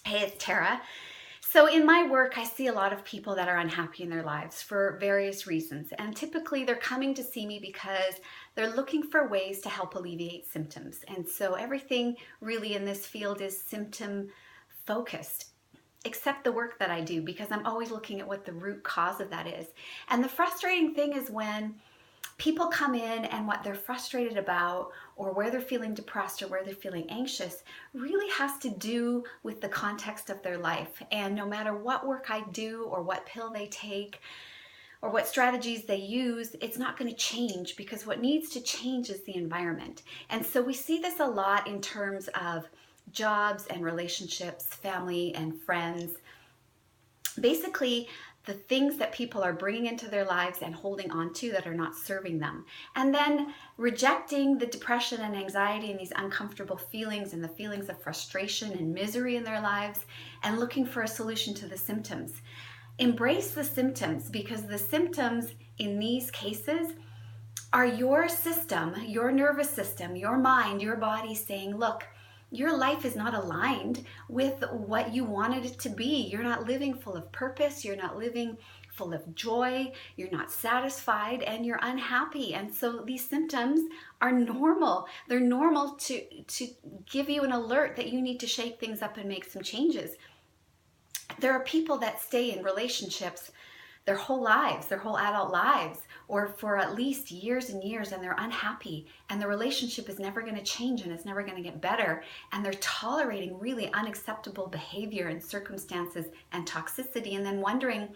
Hey, it's Tara. So in my work, I see a lot of people that are unhappy in their lives for various reasons. And typically they're coming to see me because they're looking for ways to help alleviate symptoms. And so everything really in this field is symptom focused, except the work that I do, because I'm always looking at what the root cause of that is. And the frustrating thing is when people come in and what they're frustrated about or where they're feeling depressed or where they're feeling anxious really has to do with the context of their life. And no matter what work I do or what pill they take or what strategies they use, it's not going to change, because what needs to change is the environment. And so we see this a lot in terms of jobs and relationships, family and friends. Basically, the things that people are bringing into their lives and holding on to that are not serving them. And then rejecting the depression and anxiety and these uncomfortable feelings and the feelings of frustration and misery in their lives, and looking for a solution to the symptoms. Embrace the symptoms, because the symptoms in these cases are your system, your nervous system, your mind, your body saying, look, your life is not aligned with what you wanted it to be. You're not living full of purpose. You're not living full of joy. You're not satisfied, and you're unhappy. And so these symptoms are normal. They're normal to give you an alert that you need to shake things up and make some changes. There are people that stay in relationships their whole lives, their whole adult lives, or for at least years and years, and they're unhappy, and the relationship is never going to change and it's never going to get better, and they're tolerating really unacceptable behavior and circumstances and toxicity, and then wondering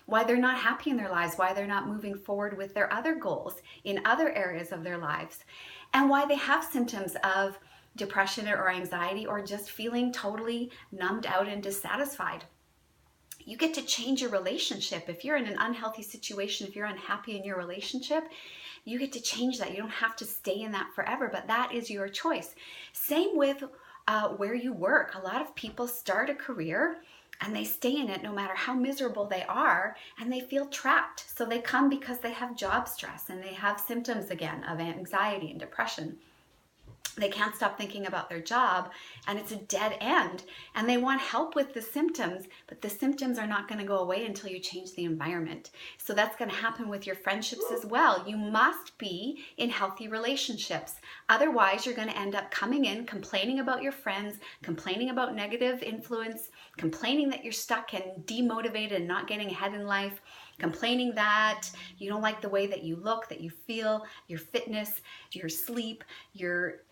why they're not happy in their lives, why they're not moving forward with their other goals in other areas of their lives, and why they have symptoms of depression or anxiety, or just feeling totally numbed out and dissatisfied. You get to change your relationship. If you're in an unhealthy situation, if you're unhappy in your relationship, you get to change that. You don't have to stay in that forever, but that is your choice. Same with where you work. A lot of people start a career and they stay in it no matter how miserable they are, and they feel trapped. So they come because they have job stress and they have symptoms again of anxiety and depression. They can't stop thinking about their job, and it's a dead end, and they want help with the symptoms, but the symptoms are not going to go away until you change the environment. So that's going to happen with your friendships as well. You must be in healthy relationships. Otherwise, you're going to end up coming in, complaining about your friends, complaining about negative influence, complaining that you're stuck and demotivated and not getting ahead in life, complaining that you don't like the way that you look, that you feel, your fitness, your sleep, your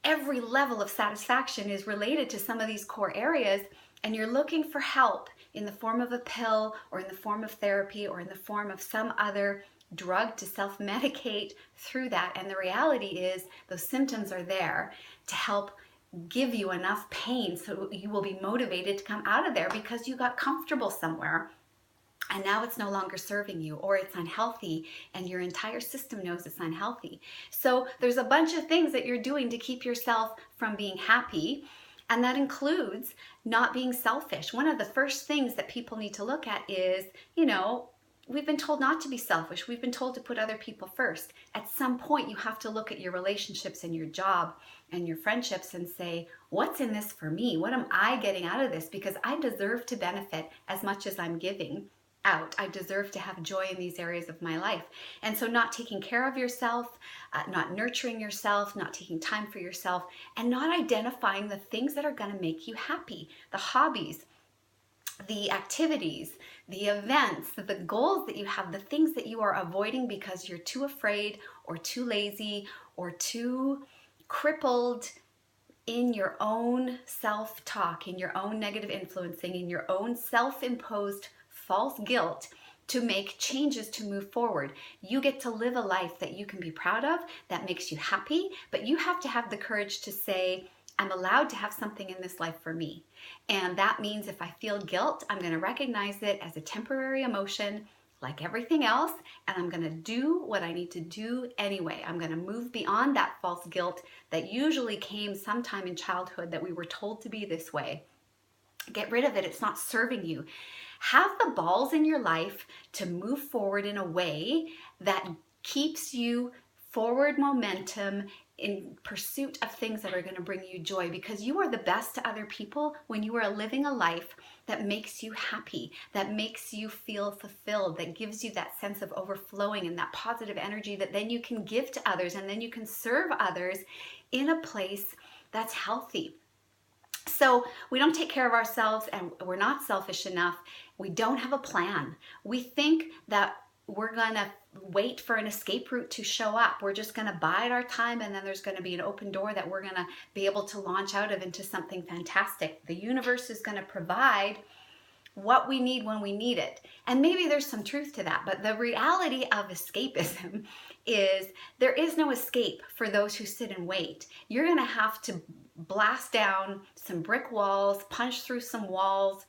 every level of satisfaction is related to some of these core areas, and you're looking for help in the form of a pill or in the form of therapy or in the form of some other drug to self-medicate through that. And the reality is those symptoms are there to help give you enough pain so you will be motivated to come out of there because you got comfortable somewhere. And now it's no longer serving you, or it's unhealthy, and your entire system knows it's unhealthy. So there's a bunch of things that you're doing to keep yourself from being happy, and that includes not being selfish. One of the first things that people need to look at is, we've been told not to be selfish. We've been told to put other people first. At some point, you have to look at your relationships and your job and your friendships and say, what's in this for me? What am I getting out of this? Because I deserve to benefit as much as I'm giving out. I deserve to have joy in these areas of my life. And so not taking care of yourself, not nurturing yourself, not taking time for yourself, and not identifying the things that are going to make you happy, the hobbies, the activities, the events, the goals that you have, the things that you are avoiding because you're too afraid or too lazy or too crippled in your own self-talk, in your own negative influencing, in your own self-imposed false guilt to make changes to move forward. You get to live a life that you can be proud of, that makes you happy, but you have to have the courage to say, I'm allowed to have something in this life for me. And that means if I feel guilt, I'm going to recognize it as a temporary emotion like everything else, and I'm going to do what I need to do anyway. I'm going to move beyond that false guilt that usually came sometime in childhood that we were told to be this way. Get rid of it. It's not serving you. Have the balls in your life to move forward in a way that keeps you forward momentum in pursuit of things that are going to bring you joy, because you are the best to other people when you are living a life that makes you happy, that makes you feel fulfilled, that gives you that sense of overflowing and that positive energy that then you can give to others, and then you can serve others in a place that's healthy. So we don't take care of ourselves, and we're not selfish enough. We don't have a plan. We think that we're going to wait for an escape route to show up. We're just going to bide our time, and then there's going to be an open door that we're going to be able to launch out of into something fantastic. The universe is going to provide what we need when we need it. And maybe there's some truth to that, but the reality of escapism is there is no escape for those who sit and wait. You're going to have to blast down some brick walls, punch through some walls,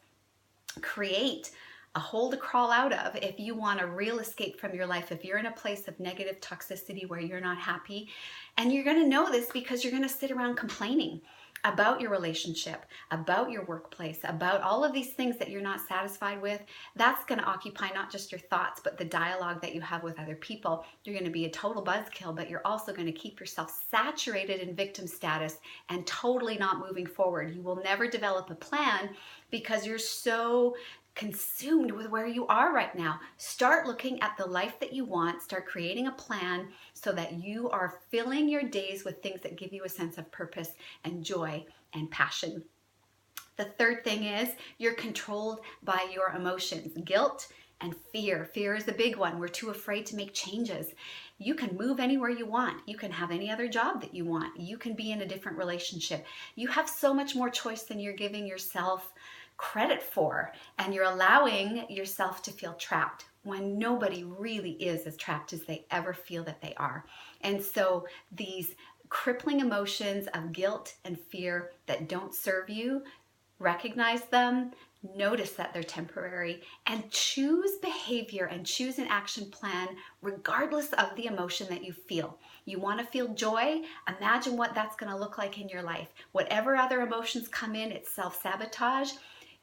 create a hole to crawl out of if you want a real escape from your life, if you're in a place of negative toxicity where you're not happy. And you're going to know this because you're going to sit around complaining about your relationship, about your workplace, about all of these things that you're not satisfied with. That's going to occupy not just your thoughts, but the dialogue that you have with other people. You're going to be a total buzzkill, but you're also going to keep yourself saturated in victim status and totally not moving forward. You will never develop a plan because you're so consumed with where you are right now. Start looking at the life that you want. Start creating a plan so that you are filling your days with things that give you a sense of purpose and joy and passion. The third thing is you're controlled by your emotions, guilt and fear. Fear is the big one. We're too afraid to make changes. You can move anywhere you want. You can have any other job that you want. You can be in a different relationship. You have so much more choice than you're giving yourself credit for, and you're allowing yourself to feel trapped when nobody really is as trapped as they ever feel that they are. And so these crippling emotions of guilt and fear that don't serve you, recognize them, notice that they're temporary, and choose behavior and choose an action plan regardless of the emotion that you feel. You want to feel joy? Imagine what that's going to look like in your life. Whatever other emotions come in, it's self-sabotage.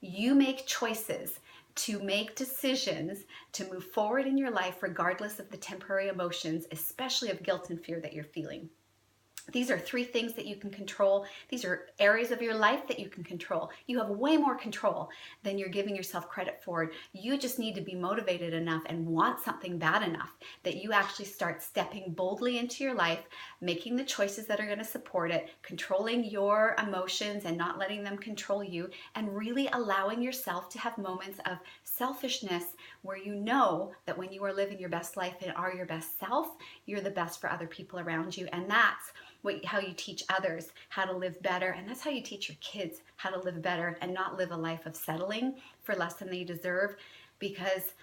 You make choices to make decisions to move forward in your life regardless of the temporary emotions, especially of guilt and fear that you're feeling. These are 3 things that you can control. These are areas of your life that you can control. You have way more control than you're giving yourself credit for. You just need to be motivated enough and want something bad enough that you actually start stepping boldly into your life, making the choices that are going to support it, controlling your emotions and not letting them control you, and really allowing yourself to have moments of selfishness where you know that when you are living your best life and are your best self, you're the best for other people around you. And that's how you teach others how to live better, and that's how you teach your kids how to live better and not live a life of settling for less than they deserve. Because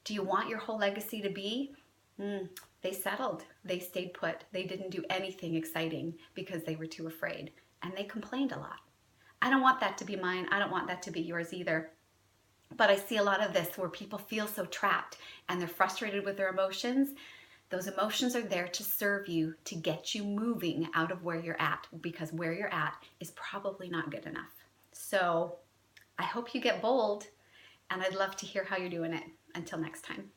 do you want your whole legacy to be they settled, they stayed put, they didn't do anything exciting because they were too afraid, and they complained a lot? I don't want that to be mine. I don't want that to be yours either. But I see a lot of this where people feel so trapped and they're frustrated with their emotions. Those emotions are there to serve you, to get you moving out of where you're at, because where you're at is probably not good enough. So I hope you get bold, and I'd love to hear how you're doing it. Until next time.